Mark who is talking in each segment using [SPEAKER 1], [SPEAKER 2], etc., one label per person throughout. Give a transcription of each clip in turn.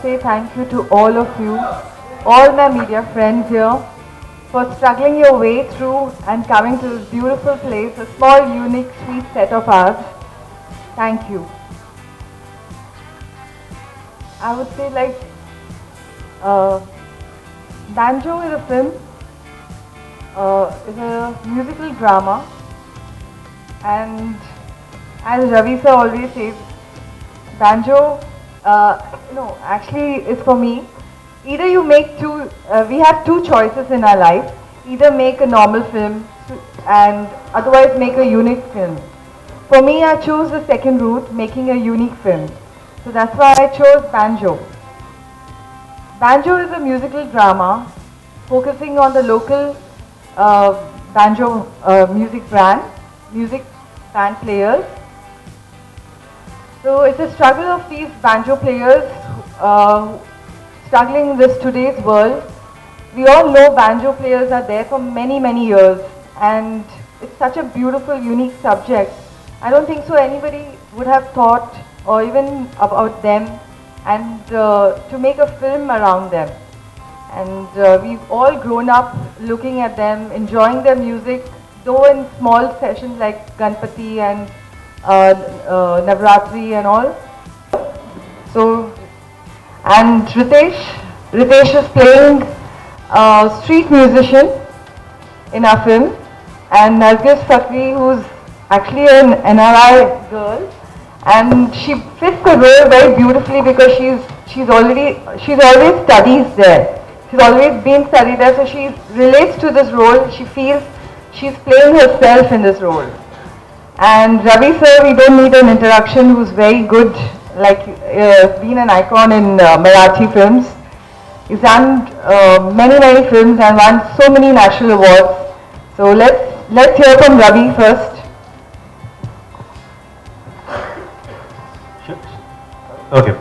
[SPEAKER 1] say thank you to all of you, all my media friends here, for struggling your way through and coming to this beautiful place, a small, unique, sweet set of ours. Thank you. I would say uh, Banjo is a film, is a musical drama, and as Ravi sir always says, Banjo, actually is for me. Either you make we have two choices in our life. Either make a normal film and otherwise make a unique film. For me, I chose the second route, making a unique film. So that's why I chose Banjo. Banjo is a musical drama focusing on the local banjo music band players. So it's a struggle of these banjo players struggling in this today's world. We all know banjo players are there for many, many years, and it's such a beautiful, unique subject. I don't think so anybody would have thought or even about them, and to make a film around them. And we've all grown up looking at them, enjoying their music, though in small sessions like Ganpati and Navratri and all. So, and Ritesh is playing a street musician in our film, and Nargis Fakri, who's actually an NRI girl, and she fits the role very beautifully because she's always studies there. She's always been studied there, so she relates to this role. She feels she's playing herself in this role. And Ravi sir, we don't need an introduction, who's very good, like been an icon in Marathi films. He's done many films and won so many national awards. So let's hear from Ravi first.
[SPEAKER 2] Okay,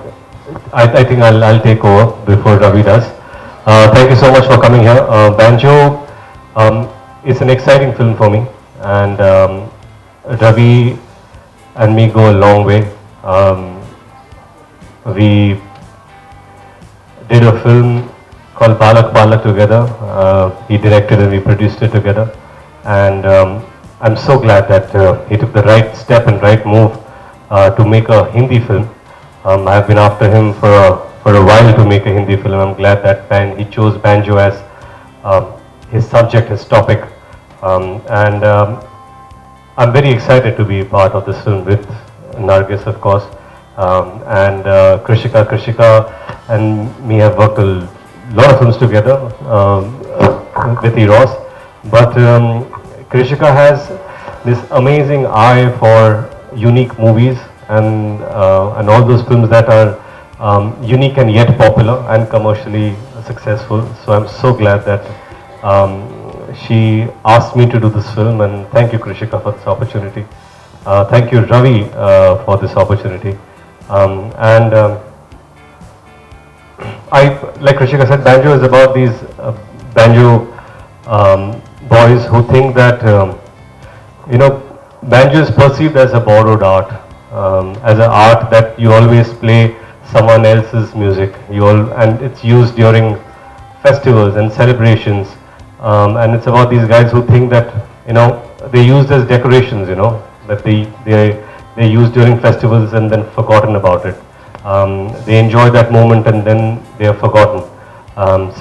[SPEAKER 2] I think I'll take over before Ravi does. Thank you so much for coming here. Banjo is an exciting film for me, and Ravi and me go a long way. We did a film called Balak Balak together. He directed and we produced it together, and I'm so glad that he took the right step and right move to make a Hindi film. I've been after him for a while to make a Hindi film. I'm glad that he chose Banjo as his subject, his topic, and I'm very excited to be part of this film with Nargis, of course, and Krishika. Krishika and me have worked a lot of films together with Eros, but Krishika has this amazing eye for unique movies and all those films that are unique and yet popular and commercially successful. So I'm so glad that she asked me to do this film, and thank you, Krishika, for this opportunity. Thank you, Ravi, for this opportunity. Like Krishika said, Banjo is about these banjo boys who think that banjo is perceived as a borrowed art. As an art that you always play someone else's music, and it's used during festivals and celebrations, and it's about these guys who think that they're used as decorations, that they used during festivals and then forgotten about it. They enjoy that moment and then they are forgotten.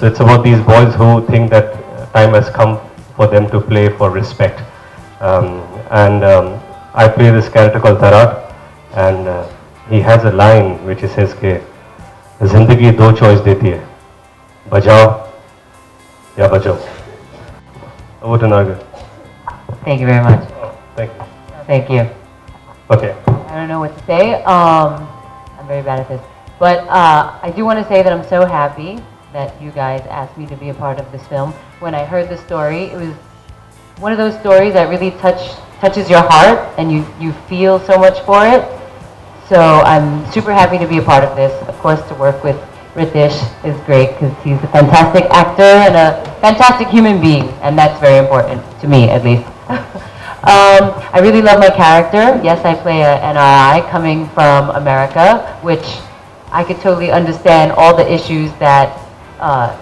[SPEAKER 2] So it's about these boys who think that time has come for them to play for respect. I play this character called Tarak. And he has a line which he says कि जिंदगी दो choice देती है, बजाओ या बजाओ. Over to Nargis.
[SPEAKER 3] Thank you very much.
[SPEAKER 2] Thank you.
[SPEAKER 3] Thank you.
[SPEAKER 2] Okay.
[SPEAKER 3] I don't know what to say. I'm very bad at this. But I do want to say that I'm so happy that you guys asked me to be a part of this film. When I heard the story, it was one of those stories that really touches your heart, and you feel so much for it. So I'm super happy to be a part of this. Of course, to work with Ritesh is great because he's a fantastic actor and a fantastic human being, and that's very important to me, at least. I really love my character. Yes, I play an NRI coming from America, which I could totally understand all the issues that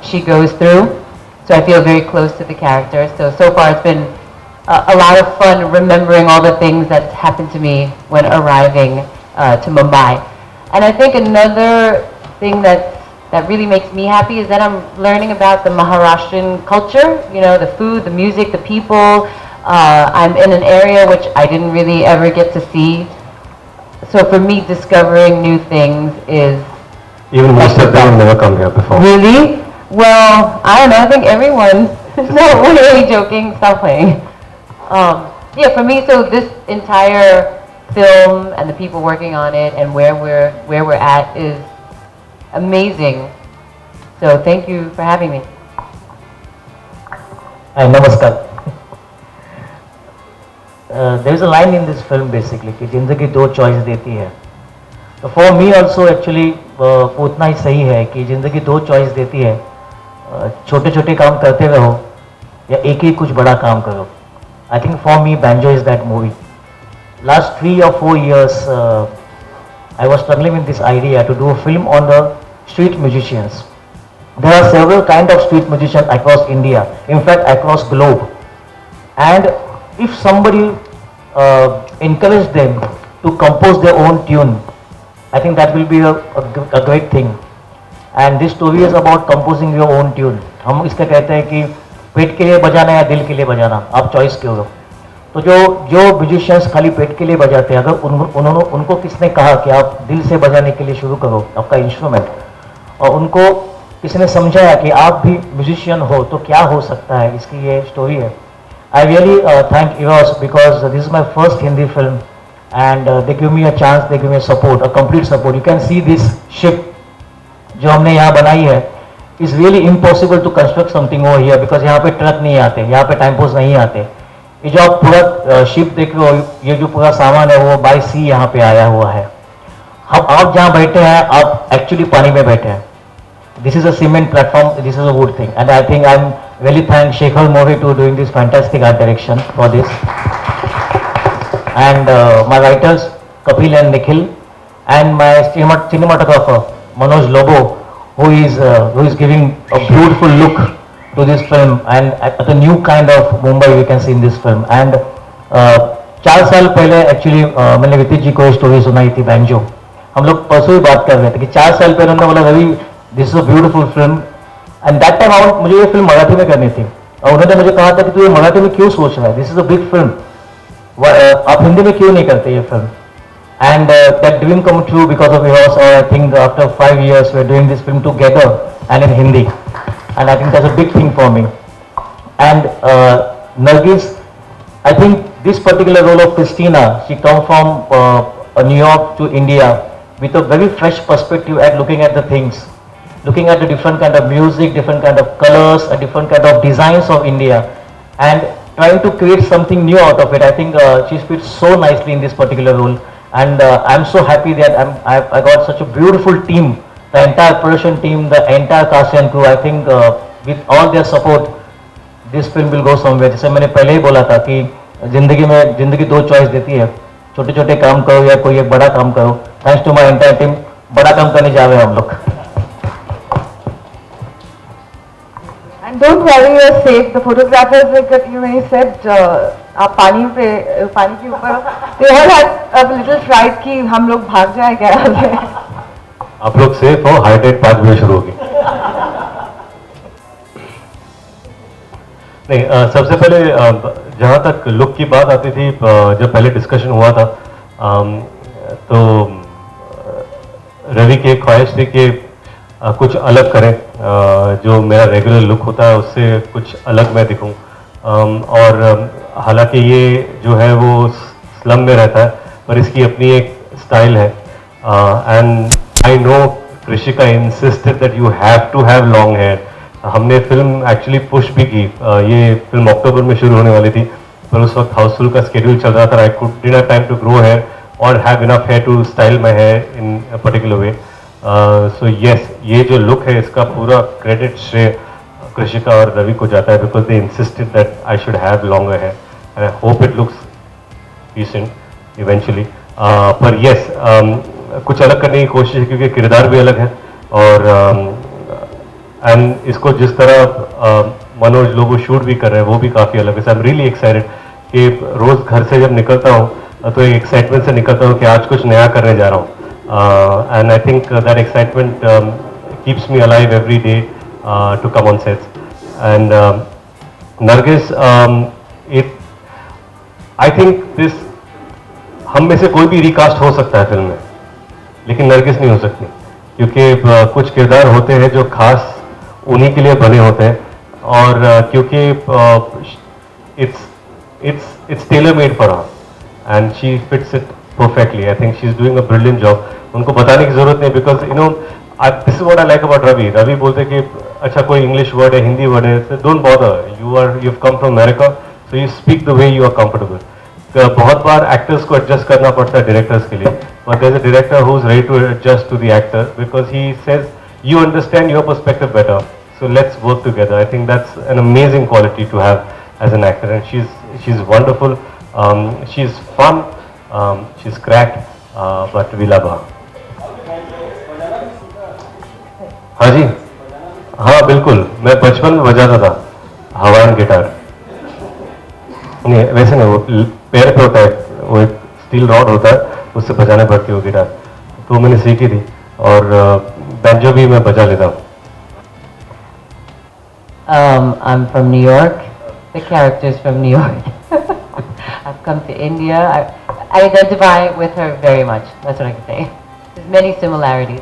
[SPEAKER 3] she goes through. So I feel very close to the character. So far it's been a lot of fun remembering all the things that happened to me when arriving to Mumbai. And I think another thing that really makes me happy is that I'm learning about the Maharashtrian culture, you know, the food, the music, the people. I'm in an area which I didn't really ever get to see. So for me, discovering new things is...
[SPEAKER 2] Even most of them have never come here before.
[SPEAKER 3] Really? Well, I don't know, I think everyone... No, we're really joking, stop playing. Yeah, for me, so this entire film and the people working on it and where we're at is amazing. So thank you for having me.
[SPEAKER 4] Namaskar. There is a line in this film basically कि जिंदगी दो choice देती है. तो for me also actually वो उतना ही सही है कि जिंदगी दो choice देती है. छोटे छोटे काम करते रहो या एक ही कुछ बड़ा काम करो. I think for me Banjo is that movie. Last 3 or 4 years I was struggling with this idea to do a film on the street musicians. There are several kind of street musicians across India, in fact across globe. And if somebody encourage them to compose their own tune, I think that will be a great thing. And this story is about composing your own tune. हम इसका कहते हैं कि पेट के लिए बजाना या दिल के लिए बजाना, आप चॉइस करो. तो जो म्यूजिशियंस खाली पेट के लिए बजाते हैं, अगर उनको किसने कहा कि आप दिल से बजाने के लिए शुरू करो आपका इंस्ट्रूमेंट, और उनको किसने समझाया कि आप भी म्यूजिशियन हो तो क्या हो सकता है, इसकी ये स्टोरी है. I really thank Eros because this is my first Hindi film and they give me a chance, they give me support, a complete support. You can see this ship जो हमने यहाँ बनाई है is really impossible to construct something over here because यहाँ पे truck नहीं आते, यहाँ पे टाइमपोज नहीं आते. ये जो आप पूरा शिप देख रहे हो, ये जो पूरा सामान है वो बाय सी यहाँ पे आया हुआ है. आप जहाँ बैठे हैं आप एक्चुअली पानी में बैठे हैं. This is a cement platform, this is a wood thing, and I think I'm really thank Shekhar Mori to doing this fantastic art direction for this, and my writers Kapil and Nikhil, and my cinematographer Manoj Lobo, who is giving a beautiful look to this film and the new kind of Mumbai we can see in this film. And 4 साल पहले actually मैंने वितीश जी को story सुनाई थी banjo. हम लोग परसों ही बात कर रहे थे कि 4 साल पहले उन्होंने बोला Ravi this is a beautiful film, and that time मुझे ये फिल्म मराठी में करनी थी और उन्होंने मुझे कहा था कि तू ये मराठी में क्यों सोच रहा है, this is a big film, आप हिंदी में क्यों नहीं करते ये film. And that dream come true because of yours, और I think after 5 years we are doing this film together and in Hindi, and I think that's a big thing for me. And Nargis, I think this particular role of Christina, she come from New York to India with a very fresh perspective at looking at the things, looking at the different kind of music, different kind of colors, a different kind of designs of India, and trying to create something new out of it. I think she fits so nicely in this particular role, and I'm so happy that I got such a beautiful team, the entire production team, the entire cast and crew. I think with all their support, this film will go somewhere. जैसे मैंने पहले ही बोला था कि जिंदगी दो choice देती है, छोटे छोटे काम करो या कोई एक बड़ा काम करो. Thanks to my entire team, बड़ा काम करने जा रहे हैं हम लोग.
[SPEAKER 1] And don't worry, you're safe. The photographers, like that you when you said, आप पानी के ऊपर, they all had a little fright कि हम लोग भाग जाएंगे यहाँ से.
[SPEAKER 2] आप लोग सेफ हो, हार्ट रेट 5 बजे शुरू होगी. नहीं, सबसे पहले जहाँ तक लुक की बात आती थी, जब पहले डिस्कशन हुआ था, तो रवि की एक ख्वाहिश थी कि कुछ अलग करें, जो मेरा रेगुलर लुक होता है उससे कुछ अलग मैं दिखूं. और हालांकि ये जो है वो स्लम में रहता है, पर इसकी अपनी एक स्टाइल है. And I know Krishika insisted that you have to have long hair. हमने फिल्म एक्चुअली पुश भी की. ये फिल्म अक्टूबर में शुरू होने वाली थी, पर उस वक्त हाउसफुल का स्केड्यूल चल रहा था. I did not time to grow hair और have enough hair to style my hair in a particular way. So yes, ये जो लुक है इसका पूरा क्रेडिट श्रेय कृषिका और रवि को जाता है, because they insisted that I should have longer hair, and I hope it looks decent eventually. पर येस, कुछ अलग करने की कोशिश है क्योंकि किरदार भी अलग है और एंड इसको जिस तरह मनोज लोगो शूट भी कर रहे हैं वो भी काफ़ी अलग है. आई एम रियली एक्साइटेड कि रोज़ घर से जब निकलता हूँ तो एक एक्साइटमेंट से निकलता हूँ कि आज कुछ नया करने जा रहा हूँ. And I think that excitement keeps me alive every day to come on sets. And Nargis, I think this हम में से कोई भी रिकास्ट हो सकता है फिल्म में, लेकिन नरगिस नहीं हो सकती क्योंकि कुछ किरदार होते हैं जो खास उन्हीं के लिए बने होते हैं और क्योंकि it's tailor made for her and she fits it perfectly. I think she's doing a brilliant job. उनको बताने की जरूरत नहीं because you know this is what I like about Ravi. Ravi बोलते कि अच्छा कोई English word है, हिंदी word है, so don't bother. You've come from America, so you speak the way you are comfortable. बहुत बार एक्टर्स को एडजस्ट करना पड़ता है डायरेक्टर्स के लिए, but there's a director who's ready to adjust to the actor because he says you understand your perspective better, so let's work together. I think that's an amazing quality to have as an actor, and she's wonderful. She's fun, she's cracked, but we love her. हाँ जी, हाँ बिल्कुल, मैं बचपन में बजाता था हवान guitar. नहीं वैसे नहीं, वो पैर पे होता है, वो एक स्टील रॉड होता है, उससे बजाने पड़ती है वो गिटार, तो मैंने सीखी थी और बैंजो भी मैं बजा लेता हूँ.
[SPEAKER 3] I'm from New York. The character's from New York. I've come to India. I identify with her very much. That's what I can say. There's many similarities.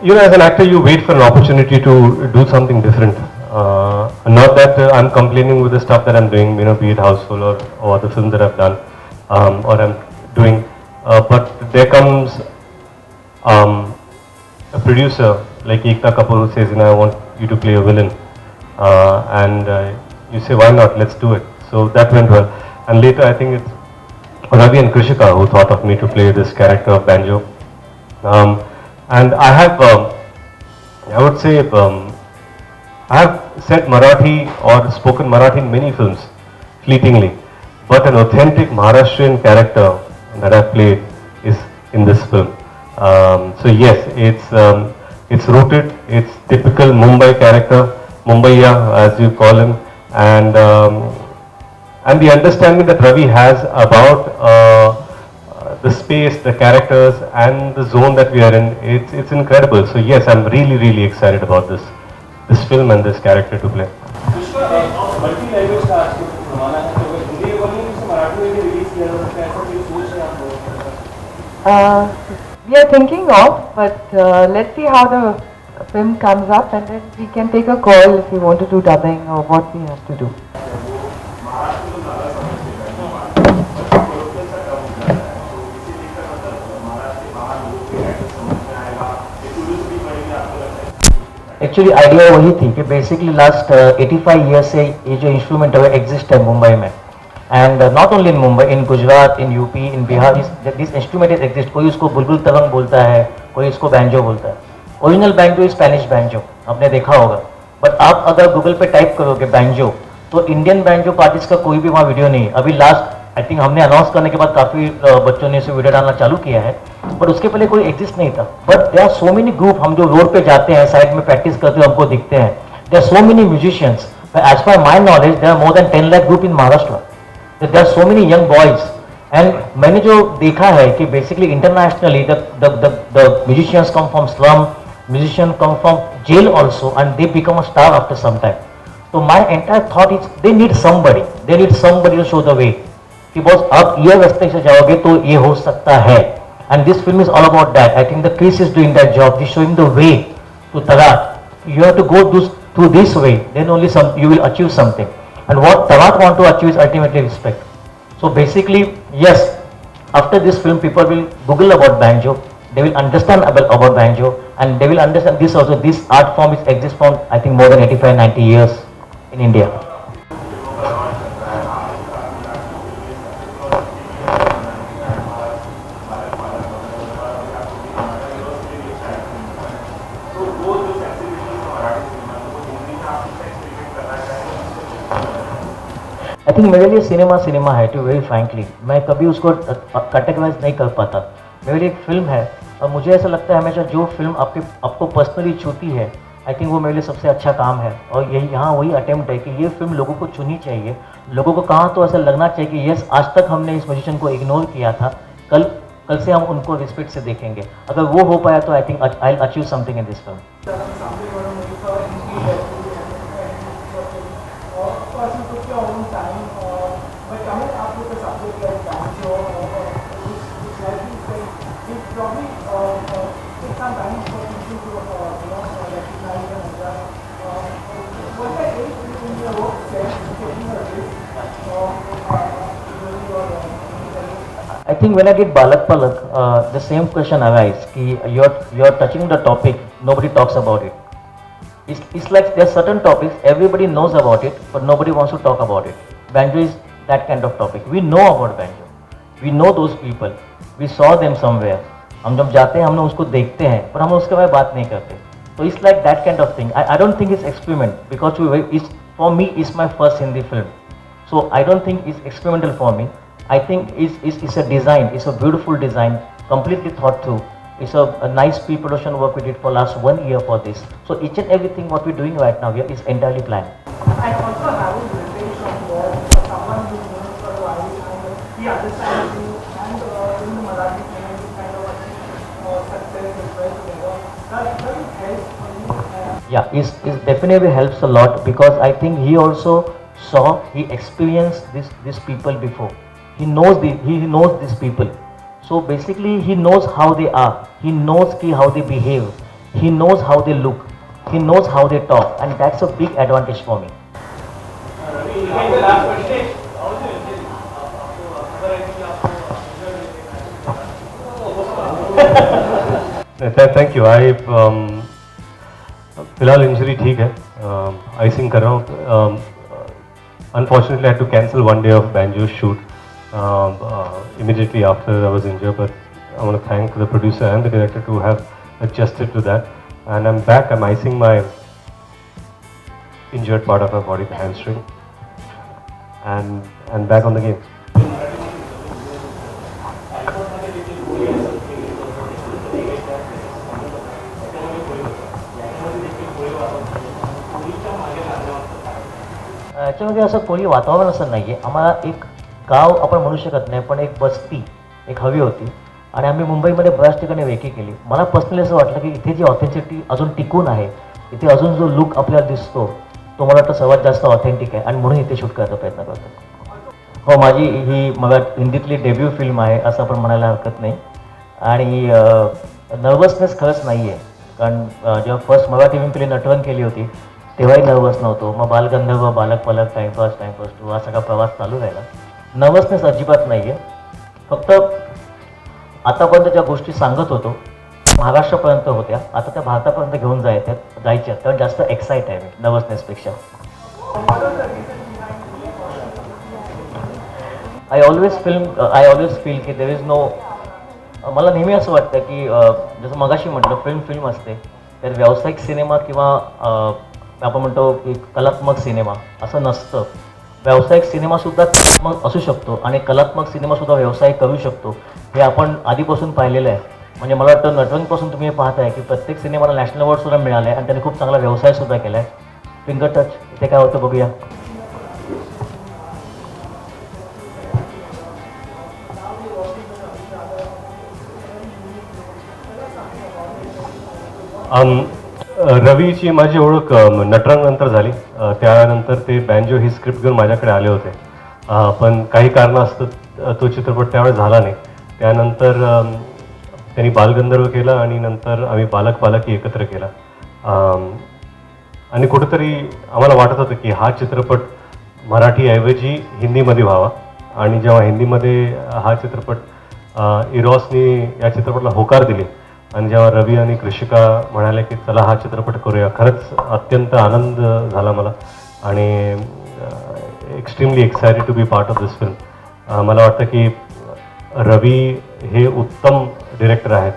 [SPEAKER 2] You know, as an actor, you wait for an opportunity to do something different. Not that I'm complaining with the stuff that I'm doing, you know, be it Houseful or other films that I've done or I'm doing. But there comes a producer like Ekta Kapoor who says, you know, I want you to play a villain. And you say, why not? Let's do it. So that went well. And later, I think it's Ravi and Krishika who thought of me to play this character of Banjo. And I have, I would say, I have said Marathi or spoken Marathi in many films, fleetingly. But an authentic Maharashtrian character that I've played is in this film. So yes, it's rooted, it's typical Mumbai character, Mumbaiya as you call him, and the understanding that Ravi has about the space, the characters, and the zone that we are in, it's incredible. So yes, I'm really, really excited about this film and this character to play.
[SPEAKER 1] We are thinking of, but let's see how the film comes up, and then we can take a call if we want to do dubbing or what we have to do.
[SPEAKER 4] Actually idea वही थी कि basically last 85 year से ये जो instrument है exist है मुंबई में, and not only in Mumbai, in Gujarat, in UP, in Bihar, this instrument is exist. कोई उसको बुलबुल तबंग बोलता है, कोई इसको बैंजो बोलता है. Original banjo is Spanish banjo, आपने देखा होगा. बट आप अगर गूगल पे टाइप करोगे बैंजो तो इंडियन बैंजो पार्टिस्ट का कोई भी वहाँ वीडियो नहीं है. अभी लास्ट आई थिंक हमने अनाउंस करने के बाद काफ़ी बच्चों ने इसे वीडियो डालना चालू किया है, बट उसके पहले कोई एग्जिस्ट नहीं था. But there are so many group, हम जो रोड पे जाते हैं साइड में प्रैक्टिस करते हुए हमको दिखते हैं. There are so many musicians. As per my knowledge there are more than 10 lakh group in Maharashtra. There are so many young boys. And मैंने जो देखा है कि basically internationally the musicians come from slum, musicians come from jail also, and they become a star after some time. So my entire thought is they need somebody to show the way कि boss आप ये रास्ते से जाओगे तो ये हो सकता है. And this film is all about that. I think the Chris is doing that job. He's showing the way to Tarak. You have to go through this way, then only you will achieve something. And what Tarak want to achieve is ultimately respect. So basically, yes, after this film, people will Google about banjo. They will understand about banjo, and they will understand this also. This art form exists from I think more than 85-90 years in India. Think मेरे लिए cinema है, to very frankly मैं कभी उसको categorise नहीं कर पाता। मेरे लिए एक फिल्म है और मुझे ऐसा लगता है हमेशा जो फिल्म आपको पर्सनली छूती है, आई थिंक वो मेरे लिए सबसे अच्छा काम है। और यही यहाँ वही अटेम्प्ट है कि ये फिल्म लोगों को चुनी चाहिए, लोगों को कहाँ तो ऐसा लगना चाहिए कि यस आज तक हमने इस पोजीशन को इग्नोर किया था, कल से हम उनको रिस्पेक्ट से देखेंगे। अगर वो हो पाया तो I think I achieve something in this film. I think when I did Balak Palak, the same question arises. Ki you're touching the topic, nobody talks about it. It's like there are certain topics everybody knows about it, but nobody wants to talk about it. Banjo is that kind of topic. We know about banjo. We know those people. We saw them somewhere. हम जब जाते हैं हम उसको देखते हैं, पर हम उसके बारे में बात नहीं करते. So it's like that kind of thing. I don't think it's experiment because for me it's my first Hindi film. So I don't think it's experimental for me. I think it's a design, it's a beautiful design, completely thought through. It's a nice pre-production work we did for last 1 year for this. So each and everything what we're doing right now here is entirely planned.
[SPEAKER 5] And also having Ritesh on board, someone who knows for a while and he understands you and in the Marathi film is kind of success as well together. That will help for you.
[SPEAKER 4] Yeah, it definitely helps a lot because I think he also he experienced these people before. He knows these people. So basically he knows how they are. He knows how they behave. He knows how they look. He knows how they talk, and that's a big advantage for me.
[SPEAKER 2] Thank you. I फिलहाल injury ठीक है, icing कर रहा हूँ। Unfortunately, I had to cancel 1 day of Banjo shoot immediately after I was injured, but I want to thank the producer and the director to have adjusted to that. And I'm back. I'm icing my injured part of my body, the hamstring, and back on the game.
[SPEAKER 4] याच्यामध्ये असं कोणी वातावरण असं नाही आहे. आम्हाला एक गाव आपण म्हणू शकत नाही, पण एक बस्ती एक हवी होती आणि आम्ही मुंबईमध्ये बऱ्याच ठिकाणी वेकी केली. मला पर्सनली असं वाटलं की इथे जी ऑथेंटिसिटी अजून टिकून आहे, इथे अजून जो लुक आपल्याला दिसतो तो मला वाटतं सर्वात जास्त ऑथेंटिक आहे आणि म्हणून इथे शूट करायचा प्रयत्न करतो. हो, माझी ही मला हिंदीतली डेब्यू फिल्म आहे असं आपण म्हणायला हरकत नाही आणि नर्वसनेस खरंच नाही आहे. कारण जेव्हा फर्स्ट मराठी फिल्म नटवण केली होती तेव्हाही नर्वस नव्हतो. मग बालगंधर्व, बालक पलक, टाइमपास 2 हा सगळा प्रवास चालू राहिला. नर्वसनेस अजिबात नाही आहे. फक्त आतापर्यंत ज्या गोष्टी सांगत होतो महाराष्ट्रापर्यंत होत्या, आता त्या भारतापर्यंत घेऊन जायच्या, तर जास्त एक्साइट आहे मी नर्वसनेसपेक्षा. आय ऑलवेज फील की देर इज नो, मला नेहमी असं वाटतं की जसं मगाशी म्हटलं फिल्म असते, तर व्यावसायिक सिनेमा किंवा आपण म्हणतो की कलात्मक सिनेमा असं नसतं. व्यावसायिक सिनेमासुद्धा कलात्मक असू शकतो आणि कलात्मक सिनेमासुद्धा व्यवसाय करू शकतो, हे आपण आधीपासून पाहिलेलं आहे. म्हणजे मला वाटतं नटवणपासून तुम्ही हे पाहताय की प्रत्येक सिनेमाला नॅशनल अवॉर्डसुद्धा मिळालं आहे आणि त्यांनी खूप चांगला व्यवसायसुद्धा केला आहे. फिंगर टच इथे काय होतं बघूया.
[SPEAKER 2] रवीची माझी ओळख नटरंगनंतर झाली. त्यानंतर ते बँजो ही स्क्रिप्ट घेऊन माझ्याकडे आले होते, पण काही कारणास्तव तो चित्रपट त्यावेळेस झाला नाही. त्यानंतर त्यांनी बालगंधर्व केला आणि नंतर आम्ही बालक पालकही एकत्र केला. आणि कुठेतरी आम्हाला वाटत होतं की हा चित्रपट मराठीऐवजी हिंदीमध्ये व्हावा. आणि जेव्हा हिंदीमध्ये हा चित्रपट इरॉसनी या चित्रपटाला होकार दिली आणि जेव्हा रवी आणि कृषिका म्हणाले की चला हा चित्रपट करूया, खरंच अत्यंत आनंद झाला मला आणि extremely excited to be part of this film. मला वाटतं की रवी हे उत्तम डिरेक्टर आहेत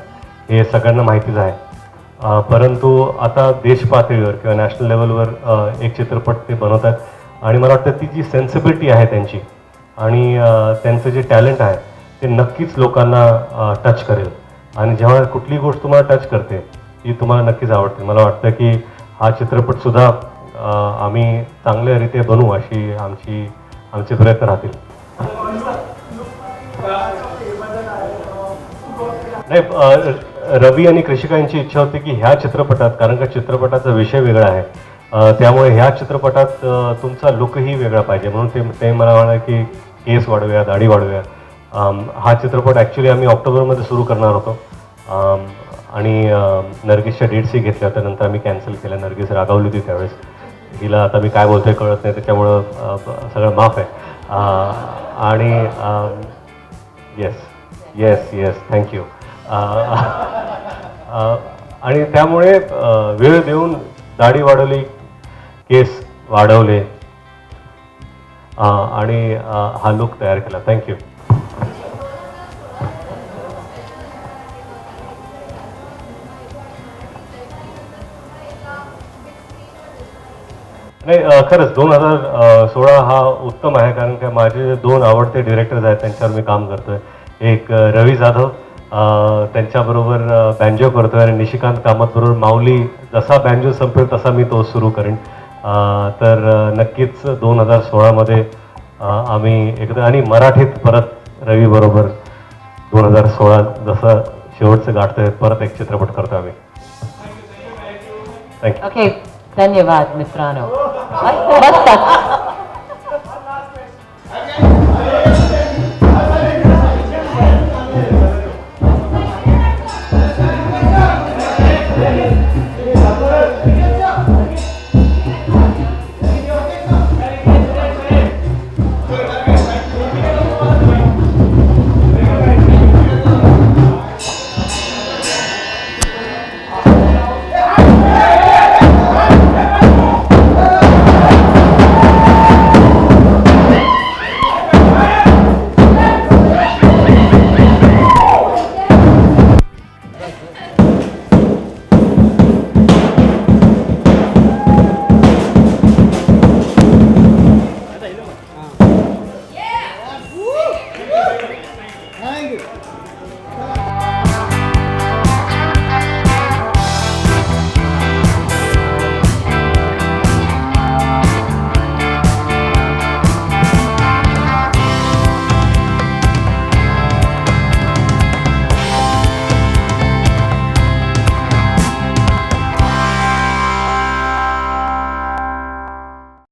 [SPEAKER 2] हे सगळ्यांना माहितीच आहे, परंतु आता देश पातळीवर किंवा नॅशनल लेवलवर एक चित्रपट ते बनवत आहेत आणि मला वाटतं ती जी सेन्सिबिलिटी आहे त्यांची आणि त्यांचं जे टॅलेंट आहे ते नक्कीच लोकांना टच करेल. आणि जेव्हा कुठली गोष्ट तुम्हाला टच करते ती तुम्हाला नक्कीच आवडते. मला वाटतं की हा चित्रपटसुद्धा आम्ही चांगल्यारीत्या बनवू अशी आमचे प्रयत्न राहतील. नाही, रवी आणि कृषिका यांची इच्छा होती की ह्या चित्रपटात, कारण का चित्रपटाचा विषय वेगळा आहे, त्यामुळे ह्या चित्रपटात तुमचा लुकही वेगळा पाहिजे, म्हणून ते मला म्हणाले की केस वाढवूया, दाढी वाढवूया. हा चित्रपट ॲक्च्युली आम्ही ऑक्टोबरमध्ये सुरू करणार होतो आणि नर्गिसच्या डेट्सही घेतल्या होत्या. नंतर आम्ही कॅन्सल केल्या. नर्गिस रागावली होती त्यावेळेस. हिला आता मी काय बोलतोय कळत नाही, त्याच्यामुळं सगळं माफ आहे. आणि येस थँक्यू. आणि त्यामुळे वेळ देऊन दाढी वाढवली, केस वाढवले आणि हा लुक तयार केला. थँक्यू. नाही, खरंच 2016 हा उत्तम आहे, कारण का माझे 2 आवडते डिरेक्टर्स आहेत, त्यांच्यावर मी काम करतोय. एक रवी जाधव, त्यांच्याबरोबर बँजो करतोय, आणि निशिकांत कामतबरोबर माऊली जसा बँजो संपेल तसा मी तो सुरू करेन. तर नक्कीच 2016मध्ये आम्ही एकदा, आणि मराठीत परत रवीबरोबर 2016 जसं शेवटचं गाठतोय परत एक चित्रपट करतो आम्ही. थँक्यू.
[SPEAKER 3] ओके, धन्यवाद मित्रांनो. मस्त.